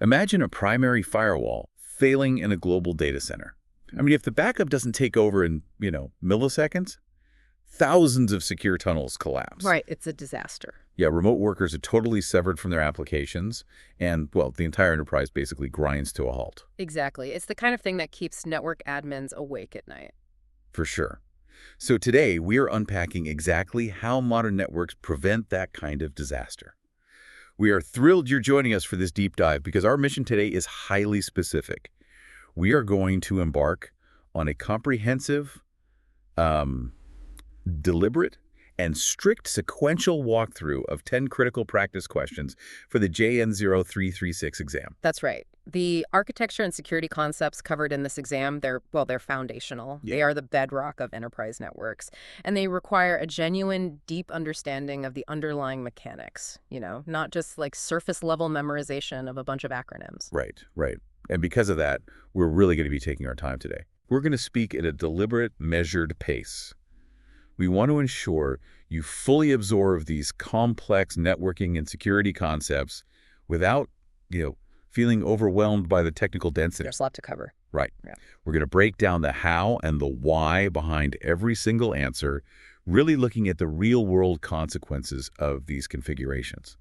Imagine a primary firewall failing in a global data center. I mean, if the backup doesn't take over in, milliseconds, thousands of secure tunnels collapse. Right, it's a disaster. Yeah, remote workers are totally severed from their applications, and, well, the entire enterprise basically grinds to a halt. Exactly. It's the kind of thing that keeps network admins awake at night. For sure. So today, we are unpacking exactly how modern networks prevent that kind of disaster. We are thrilled you're joining us for this deep dive because our mission today is highly specific. We are going to embark on a comprehensive, deliberate, and strict sequential walkthrough of 10 critical practice questions for the JN0-336 exam. That's right. The architecture and security concepts covered in this exam, they're foundational. Yeah. They are the bedrock of enterprise networks, and they require a genuine, deep understanding of the underlying mechanics, not just like surface-level memorization of a bunch of acronyms. Right, right. And because of that, we're really going to be taking our time today. We're going to speak at a deliberate, measured pace. We want to ensure you fully absorb these complex networking and security concepts without, feeling overwhelmed by the technical density. There's a lot to cover. Right. Yeah. We're going to break down the how and the why behind every single answer, really looking at the real-world consequences of these configurations.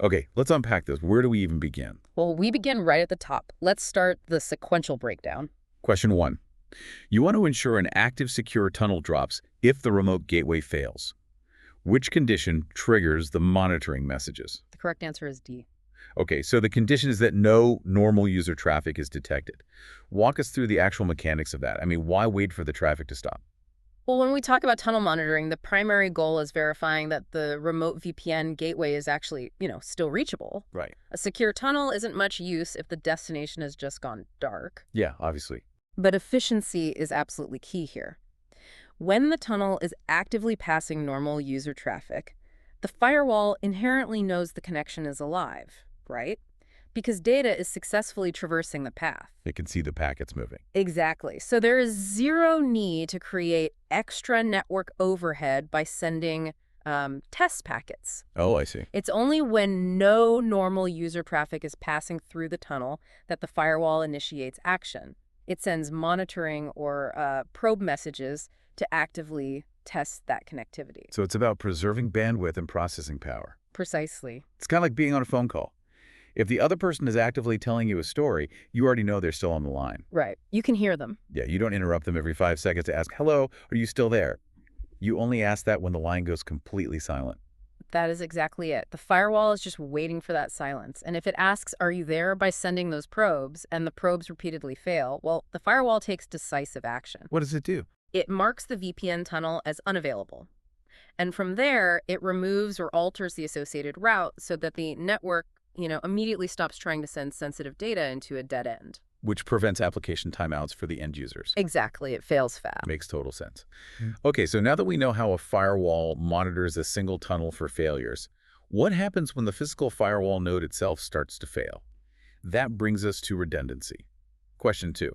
Okay, let's unpack this. Where do we even begin? Well, we begin right at the top. Let's start the sequential breakdown. Question 1. You want to ensure an active secure tunnel drops if the remote gateway fails. Which condition triggers the monitoring messages? The correct answer is D. Okay, so the condition is that no normal user traffic is detected. Walk us through the actual mechanics of that. I mean, why wait for the traffic to stop? Well, when we talk about tunnel monitoring, the primary goal is verifying that the remote VPN gateway is actually, still reachable. Right. A secure tunnel isn't much use if the destination has just gone dark. Yeah, obviously. But efficiency is absolutely key here. When the tunnel is actively passing normal user traffic, the firewall inherently knows the connection is alive, right? Because data is successfully traversing the path. It can see the packets moving. Exactly. So there is zero need to create extra network overhead by sending test packets. Oh, I see. It's only when no normal user traffic is passing through the tunnel that the firewall initiates action. It sends monitoring or probe messages to actively test that connectivity. So it's about preserving bandwidth and processing power. Precisely. It's kind of like being on a phone call. If the other person is actively telling you a story, you already know they're still on the line. Right. You can hear them. Yeah, you don't interrupt them every 5 seconds to ask, hello, are you still there? You only ask that when the line goes completely silent. That is exactly it. The firewall is just waiting for that silence. And if it asks, are you there, by sending those probes, and the probes repeatedly fail, well, the firewall takes decisive action. What does it do? It marks the VPN tunnel as unavailable. And from there, it removes or alters the associated route so that the network, immediately stops trying to send sensitive data into a dead end. Which prevents application timeouts for the end users. Exactly. It fails fast. Makes total sense. Okay, so now that we know how a firewall monitors a single tunnel for failures, what happens when the physical firewall node itself starts to fail? That brings us to redundancy. Question 2.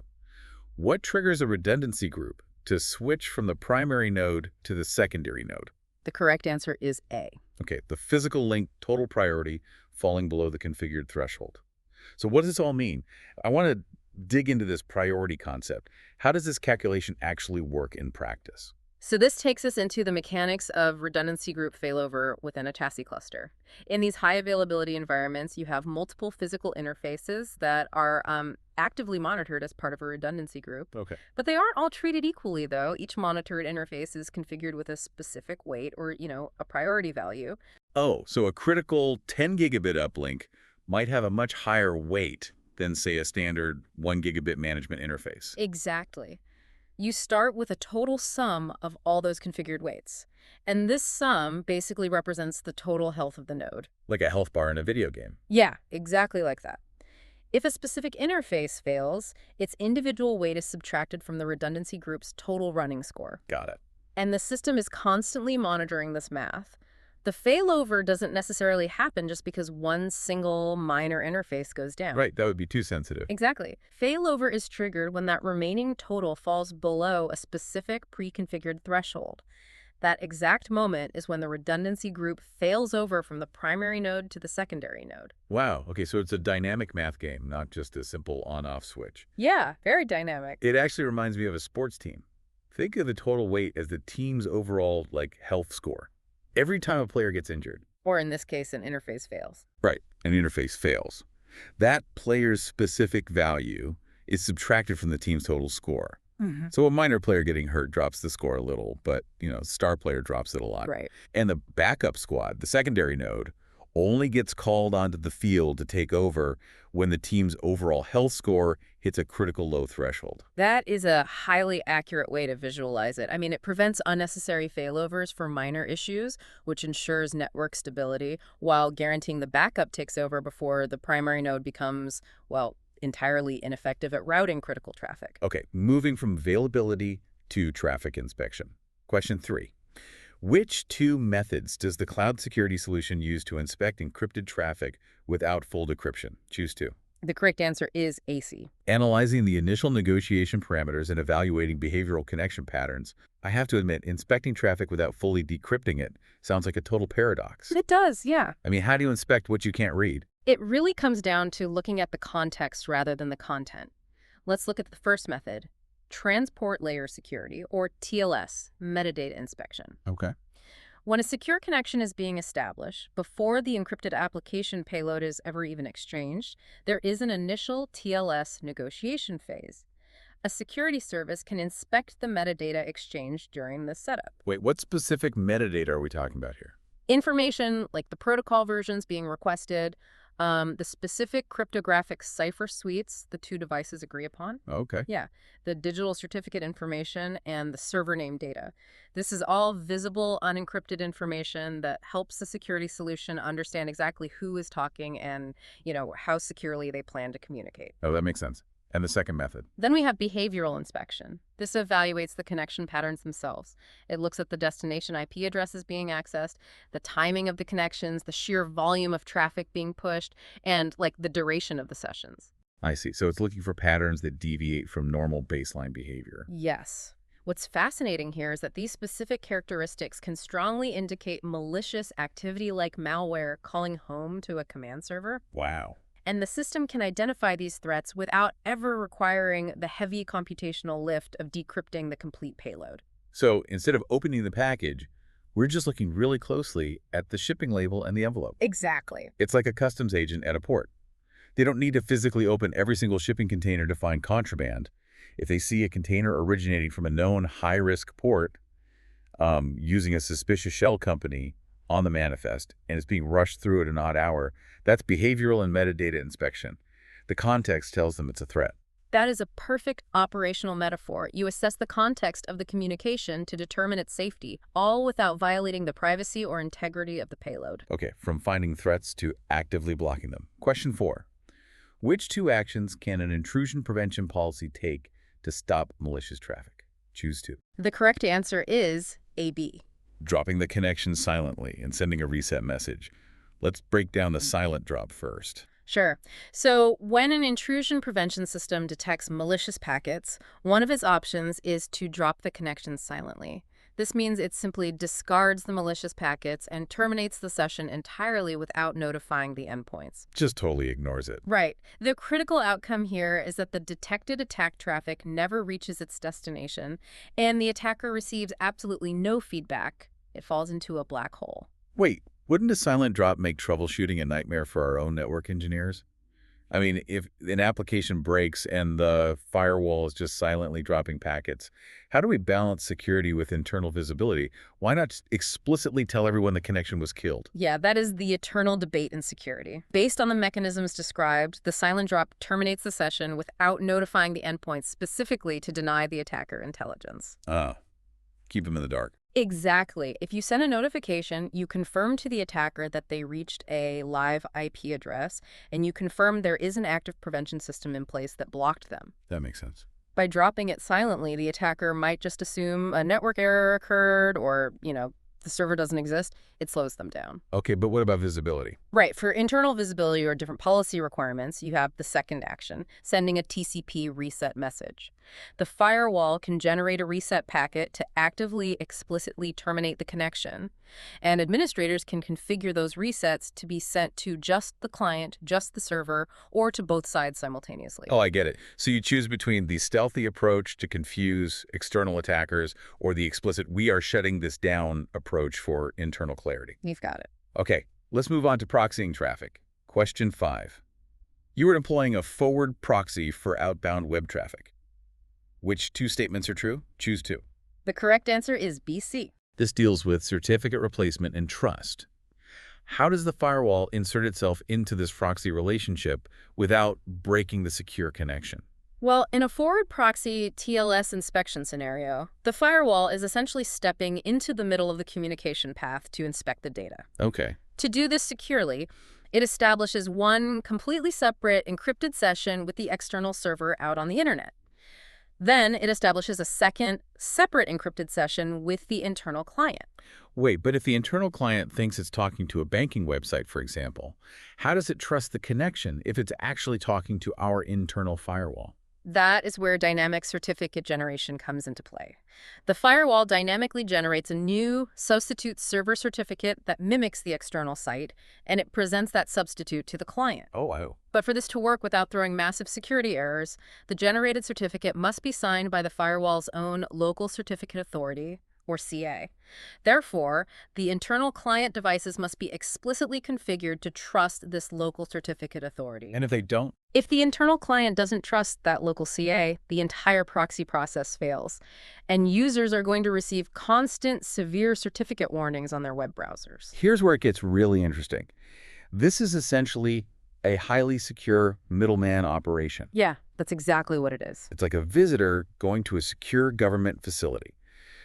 What triggers a redundancy group to switch from the primary node to the secondary node? The correct answer is A. Okay, the physical link total priority falling below the configured threshold. So what does this all mean? I want to dig into this priority concept. How does this calculation actually work in practice? So this takes us into the mechanics of redundancy group failover within a chassis cluster. In these high availability environments, you have multiple physical interfaces that are actively monitored as part of a redundancy group. Okay. But they aren't all treated equally, though. Each monitored interface is configured with a specific weight or, a priority value. Oh, so a critical 10 gigabit uplink might have a much higher weight than, say, a standard 1 gigabit management interface. Exactly. You start with a total sum of all those configured weights. And this sum basically represents the total health of the node. Like a health bar in a video game. Yeah, exactly like that. If a specific interface fails, its individual weight is subtracted from the redundancy group's total running score. Got it. And the system is constantly monitoring this math. The failover doesn't necessarily happen just because one single minor interface goes down. Right, that would be too sensitive. Exactly. Failover is triggered when that remaining total falls below a specific pre-configured threshold. That exact moment is when the redundancy group fails over from the primary node to the secondary node. Wow. Okay, so it's a dynamic math game, not just a simple on-off switch. Yeah, very dynamic. It actually reminds me of a sports team. Think of the total weight as the team's overall, health score. Every time a player gets injured. Or in this case, an interface fails. Right, an interface fails. That player's specific value is subtracted from the team's total score. So a minor player getting hurt drops the score a little, but, star player drops it a lot. Right. And the backup squad, the secondary node, only gets called onto the field to take over when the team's overall health score hits a critical low threshold. That is a highly accurate way to visualize it. I mean, it prevents unnecessary failovers for minor issues, which ensures network stability, while guaranteeing the backup takes over before the primary node becomes, well, entirely ineffective at routing critical traffic. Okay, moving from availability to traffic inspection. Question 3. Which two methods does the cloud security solution use to inspect encrypted traffic without full decryption? Choose two. The correct answer is AC. Analyzing the initial negotiation parameters and evaluating behavioral connection patterns, I have to admit, inspecting traffic without fully decrypting it sounds like a total paradox. It does, yeah. I mean, how do you inspect what you can't read? It really comes down to looking at the context rather than the content. Let's look at the first method, transport layer security, or TLS, metadata inspection. Okay. When a secure connection is being established, before the encrypted application payload is ever even exchanged, there is an initial TLS negotiation phase. A security service can inspect the metadata exchanged during the setup. Wait, what specific metadata are we talking about here? Information like the protocol versions being requested, the specific cryptographic cipher suites the two devices agree upon. Okay. Yeah, the digital certificate information and the server name data. This is all visible, unencrypted information that helps the security solution understand exactly who is talking and, how securely they plan to communicate. Oh, that makes sense. And the second method? Then we have behavioral inspection. This evaluates the connection patterns themselves. It looks at the destination IP addresses being accessed, the timing of the connections, the sheer volume of traffic being pushed, and the duration of the sessions. I see. So it's looking for patterns that deviate from normal baseline behavior. Yes. What's fascinating here is that these specific characteristics can strongly indicate malicious activity like malware calling home to a command server. Wow. And the system can identify these threats without ever requiring the heavy computational lift of decrypting the complete payload. So instead of opening the package, we're just looking really closely at the shipping label and the envelope. Exactly. It's like a customs agent at a port. They don't need to physically open every single shipping container to find contraband. If they see a container originating from a known high-risk port using a suspicious shell company on the manifest, and it's being rushed through at an odd hour, that's behavioral and metadata inspection. The context tells them it's a threat. That is a perfect operational metaphor. You assess the context of the communication to determine its safety, all without violating the privacy or integrity of the payload. Okay, from finding threats to actively blocking them. Question 4. Which two actions can an intrusion prevention policy take to stop malicious traffic? Choose two. The correct answer is AB. Dropping the connection silently and sending a reset message. Let's break down the silent drop first. Sure. So when an intrusion prevention system detects malicious packets, one of its options is to drop the connection silently. This means it simply discards the malicious packets and terminates the session entirely without notifying the endpoints. Just totally ignores it. Right. The critical outcome here is that the detected attack traffic never reaches its destination, and the attacker receives absolutely no feedback. It falls into a black hole. Wait, wouldn't a silent drop make troubleshooting a nightmare for our own network engineers? I mean, if an application breaks and the firewall is just silently dropping packets, how do we balance security with internal visibility? Why not explicitly tell everyone the connection was killed? Yeah, that is the eternal debate in security. Based on the mechanisms described, the silent drop terminates the session without notifying the endpoints specifically to deny the attacker intelligence. Keep them in the dark. Exactly. If you send a notification, you confirm to the attacker that they reached a live IP address, and you confirm there is an active prevention system in place that blocked them. That makes sense. By dropping it silently, the attacker might just assume a network error occurred or, the server doesn't exist, it slows them down. Okay, but what about visibility? Right. For internal visibility or different policy requirements, you have the second action, sending a TCP reset message. The firewall can generate a reset packet to actively, explicitly terminate the connection, and administrators can configure those resets to be sent to just the client, just the server, or to both sides simultaneously. Oh, I get it. So you choose between the stealthy approach to confuse external attackers or the explicit "we are shutting this down" approach for internal clarity. You've got it. Okay, let's move on to proxying traffic. Question 5. You are employing a forward proxy for outbound web traffic. Which two statements are true? Choose two. The correct answer is BC. This deals with certificate replacement and trust. How does the firewall insert itself into this proxy relationship without breaking the secure connection? Well, in a forward proxy TLS inspection scenario, the firewall is essentially stepping into the middle of the communication path to inspect the data. Okay. To do this securely, it establishes one completely separate encrypted session with the external server out on the internet. Then it establishes a second, separate encrypted session with the internal client. Wait, but if the internal client thinks it's talking to a banking website, for example, how does it trust the connection if it's actually talking to our internal firewall? That is where dynamic certificate generation comes into play. The firewall dynamically generates a new substitute server certificate that mimics the external site, and it presents that substitute to the client. Oh. But for this to work without throwing massive security errors, the generated certificate must be signed by the firewall's own local certificate authority, or CA. Therefore, the internal client devices must be explicitly configured to trust this local certificate authority. And if they don't? If the internal client doesn't trust that local CA, the entire proxy process fails, and users are going to receive constant, severe certificate warnings on their web browsers. Here's where it gets really interesting. This is essentially a highly secure middleman operation. Yeah, that's exactly what it is. It's like a visitor going to a secure government facility.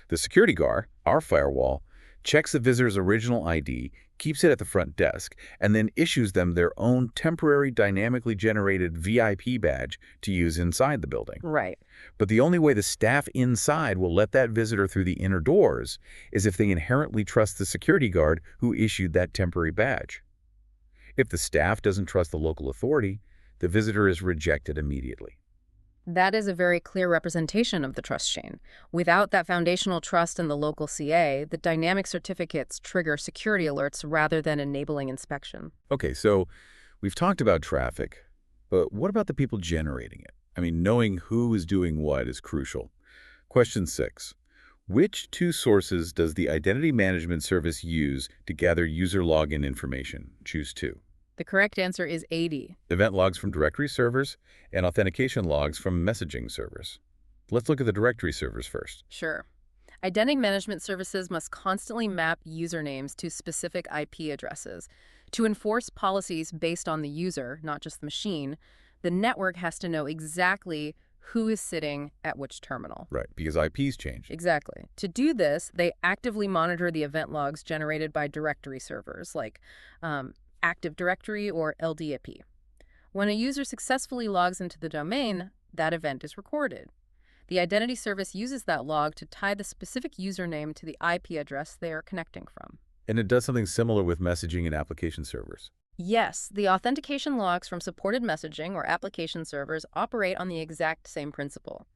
The security guard, our firewall, checks the visitor's original ID, keeps it at the front desk, and then issues them their own temporary dynamically generated VIP badge to use inside the building. Right. But the only way the staff inside will let that visitor through the inner doors is if they inherently trust the security guard who issued that temporary badge. If the staff doesn't trust the local authority, the visitor is rejected immediately. That is a very clear representation of the trust chain. Without that foundational trust in the local CA, the dynamic certificates trigger security alerts rather than enabling inspection. Okay, so we've talked about traffic, but what about the people generating it? I mean, knowing who is doing what is crucial. Question 6. Which two sources does the identity management service use to gather user login information? Choose two. The correct answer is AD. Event logs from directory servers and authentication logs from messaging servers. Let's look at the directory servers first. Sure. Identity management services must constantly map usernames to specific IP addresses. To enforce policies based on the user, not just the machine, the network has to know exactly who is sitting at which terminal. Right, because IPs change. Exactly. To do this, they actively monitor the event logs generated by directory servers, like Active Directory or LDAP. When a user successfully logs into the domain, that event is recorded. The identity service uses that log to tie the specific username to the IP address they are connecting from. And it does something similar with messaging and application servers. Yes, the authentication logs from supported messaging or application servers operate on the exact same principle.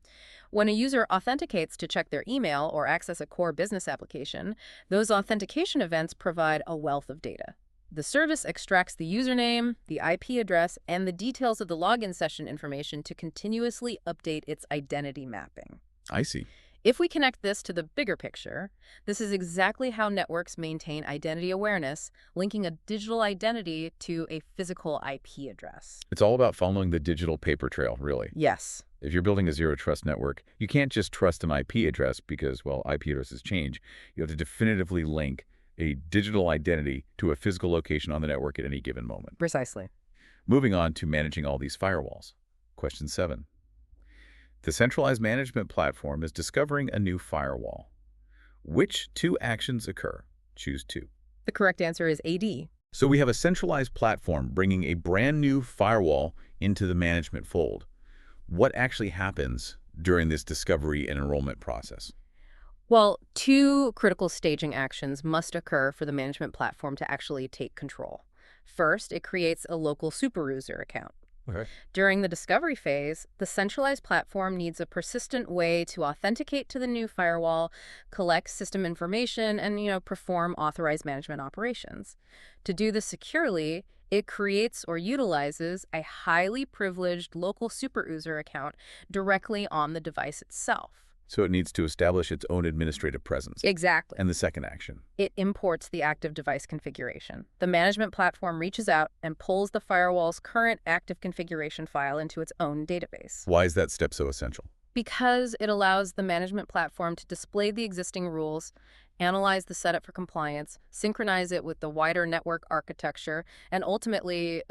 When a user authenticates to check their email or access a core business application, those authentication events provide a wealth of data. The service extracts the username, the IP address, and the details of the login session information to continuously update its identity mapping. I see. If we connect this to the bigger picture, this is exactly how networks maintain identity awareness, linking a digital identity to a physical IP address. It's all about following the digital paper trail, really. Yes. If you're building a zero-trust network, you can't just trust an IP address because, well, IP addresses change. You have to definitively link a digital identity to a physical location on the network at any given moment. Precisely. Moving on to managing all these firewalls. Question 7. The centralized management platform is discovering a new firewall. Which two actions occur? Choose two. The correct answer is AD. So we have a centralized platform bringing a brand new firewall into the management fold. What actually happens during this discovery and enrollment process? Well, two critical staging actions must occur for the management platform to actually take control. First, it creates a local superuser account. Okay. During the discovery phase, the centralized platform needs a persistent way to authenticate to the new firewall, collect system information, and, perform authorized management operations. To do this securely, it creates or utilizes a highly privileged local superuser account directly on the device itself. So it needs to establish its own administrative presence. Exactly. And the second action. It imports the active device configuration. The management platform reaches out and pulls the firewall's current active configuration file into its own database. Why is that step so essential? Because it allows the management platform to display the existing rules, analyze the setup for compliance, synchronize it with the wider network architecture, and ultimately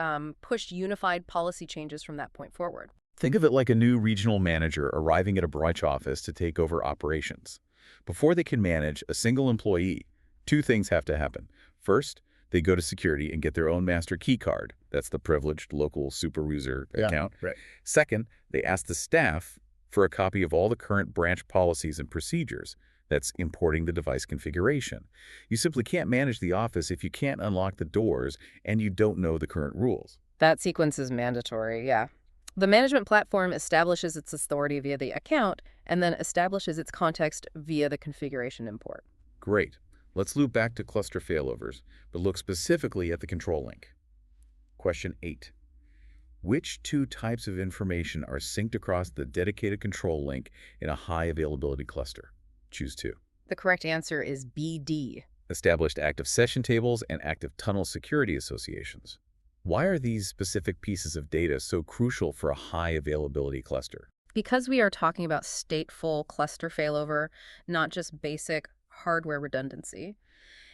push unified policy changes from that point forward. Think of it like a new regional manager arriving at a branch office to take over operations. Before they can manage a single employee, two things have to happen. First, they go to security and get their own master key card. That's the privileged local superuser account. Right. Second, they ask the staff for a copy of all the current branch policies and procedures. That's importing the device configuration. You simply can't manage the office if you can't unlock the doors and you don't know the current rules. That sequence is mandatory, yeah. The management platform establishes its authority via the account and then establishes its context via the configuration import. Great. Let's loop back to cluster failovers, but look specifically at the control link. Question 8. Which two types of information are synced across the dedicated control link in a high availability cluster? Choose two. The correct answer is BD. Established active session tables and active tunnel security associations. Why are these specific pieces of data so crucial for a high availability cluster? Because we are talking about stateful cluster failover, not just basic hardware redundancy.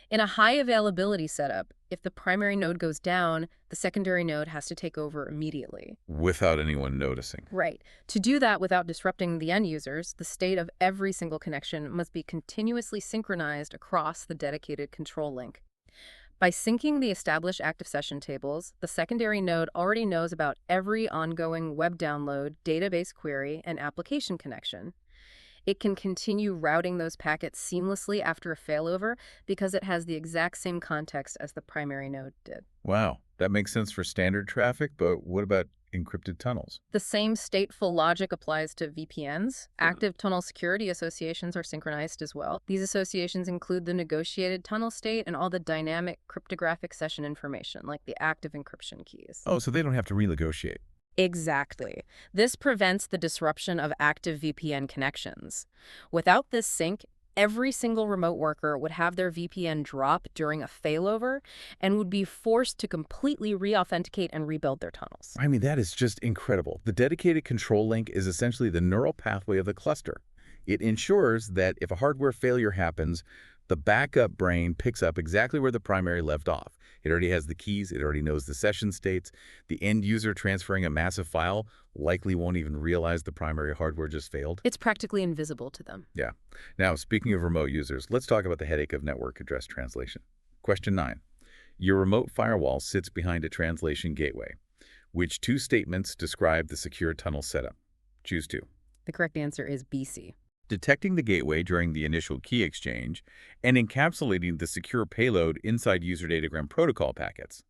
In a high availability setup, if the primary node goes down, the secondary node has to take over immediately. Without anyone noticing. Right. To do that without disrupting the end users, the state of every single connection must be continuously synchronized across the dedicated control link. By syncing the established active session tables, the secondary node already knows about every ongoing web download, database query, and application connection. It can continue routing those packets seamlessly after a failover because it has the exact same context as the primary node did. Wow, that makes sense for standard traffic, but what about encrypted tunnels? The same stateful logic applies to VPNs. Active tunnel security associations are synchronized as well. These associations include the negotiated tunnel state and all the dynamic cryptographic session information, like the active encryption keys. Oh, so they don't have to renegotiate. Exactly. This prevents the disruption of active VPN connections. Without this sync, every single remote worker would have their VPN drop during a failover and would be forced to completely re-authenticate and rebuild their tunnels. I mean, that is just incredible. The dedicated control link is essentially the neural pathway of the cluster. It ensures that if a hardware failure happens, the backup brain picks up exactly where the primary left off. It already has the keys, it already knows the session states. The end user transferring a massive file likely won't even realize the primary hardware just failed. It's practically invisible to them. Yeah. Now, speaking of remote users, let's talk about the headache of network address translation. Question 9. Your remote firewall sits behind a translation gateway. Which two statements describe the secure tunnel setup? Choose two. The correct answer is BC. Detecting the gateway during the initial key exchange, and encapsulating the secure payload inside user datagram protocol packets.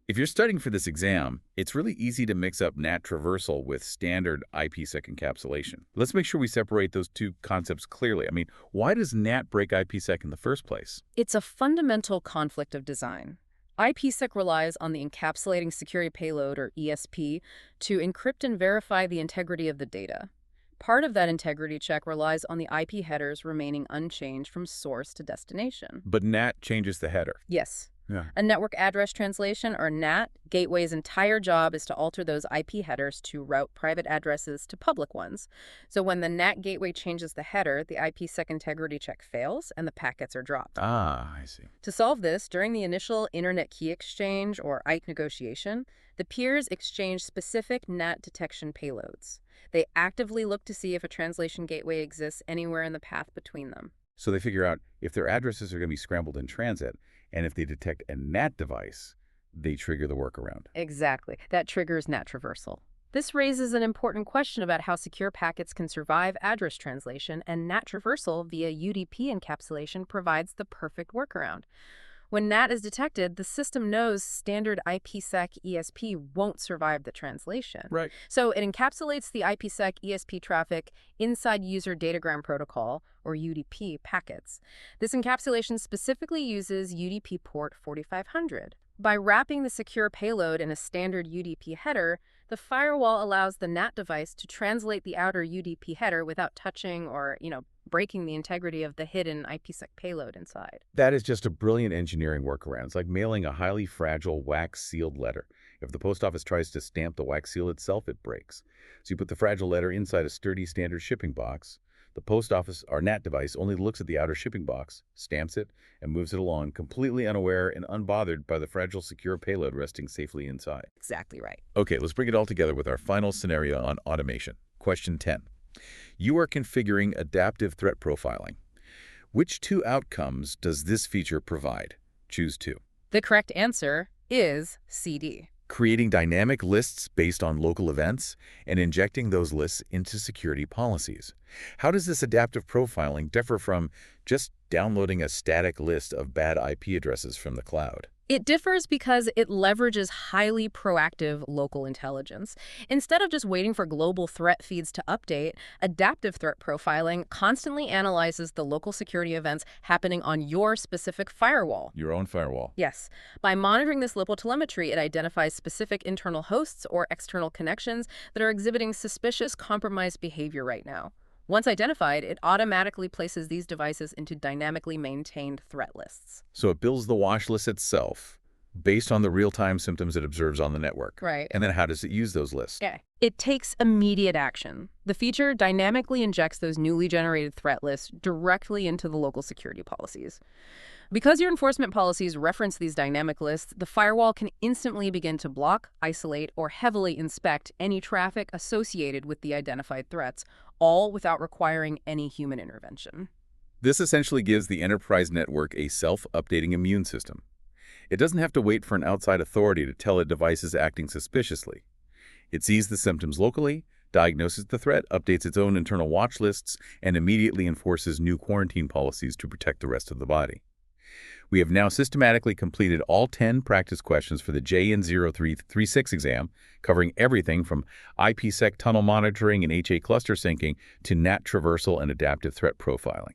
If you're studying for this exam, it's really easy to mix up NAT traversal with standard IPsec encapsulation. Let's make sure we separate those two concepts clearly. I mean, why does NAT break IPsec in the first place? It's a fundamental conflict of design. IPsec relies on the encapsulating security payload, or ESP, to encrypt and verify the integrity of the data. Part of that integrity check relies on the IP headers remaining unchanged from source to destination. But NAT changes the header. Yes. Yeah. A network address translation, or NAT, gateway's entire job is to alter those IP headers to route private addresses to public ones. So when the NAT gateway changes the header, the IPsec integrity check fails and the packets are dropped. Ah, I see. To solve this, during the initial internet key exchange, or IKE negotiation, the peers exchange specific NAT detection payloads. They actively look to see if a translation gateway exists anywhere in the path between them. So they figure out if their addresses are going to be scrambled in transit, and if they detect a NAT device, they trigger the workaround. Exactly. That triggers NAT traversal. This raises an important question about how secure packets can survive address translation, and NAT traversal via UDP encapsulation provides the perfect workaround. When NAT is detected, the system knows standard IPsec ESP won't survive the translation. Right. So it encapsulates the IPsec ESP traffic inside user datagram protocol, or UDP, packets. This encapsulation specifically uses UDP port 4500. By wrapping the secure payload in a standard UDP header, the firewall allows the NAT device to translate the outer UDP header without touching or, breaking the integrity of the hidden IPsec payload inside. That is just a brilliant engineering workaround. It's like mailing a highly fragile wax-sealed letter. If the post office tries to stamp the wax seal itself, it breaks. So you put the fragile letter inside a sturdy standard shipping box. The post office, or NAT device, only looks at the outer shipping box, stamps it, and moves it along, completely unaware and unbothered by the fragile secure payload resting safely inside. Exactly right. Okay, let's bring it all together with our final scenario on automation. Question 10. You are configuring adaptive threat profiling. Which two outcomes does this feature provide? Choose two. The correct answer is CD. Creating dynamic lists based on local events and injecting those lists into security policies. How does this adaptive profiling differ from just downloading a static list of bad IP addresses from the cloud? It differs because it leverages highly proactive local intelligence. Instead of just waiting for global threat feeds to update, adaptive threat profiling constantly analyzes the local security events happening on your specific firewall. Your own firewall. Yes. By monitoring this local telemetry, it identifies specific internal hosts or external connections that are exhibiting suspicious compromised behavior right now. Once identified, it automatically places these devices into dynamically maintained threat lists. So it builds the watch list itself based on the real-time symptoms it observes on the network. Right. And then how does it use those lists? Okay. It takes immediate action. The feature dynamically injects those newly generated threat lists directly into the local security policies. Because your enforcement policies reference these dynamic lists, the firewall can instantly begin to block, isolate, or heavily inspect any traffic associated with the identified threats, all without requiring any human intervention. This essentially gives the enterprise network a self-updating immune system. It doesn't have to wait for an outside authority to tell a device is acting suspiciously. It sees the symptoms locally, diagnoses the threat, updates its own internal watch lists, and immediately enforces new quarantine policies to protect the rest of the body. We have now systematically completed all 10 practice questions for the JN0-336 exam, covering everything from IPsec tunnel monitoring and HA cluster syncing to NAT traversal and adaptive threat profiling.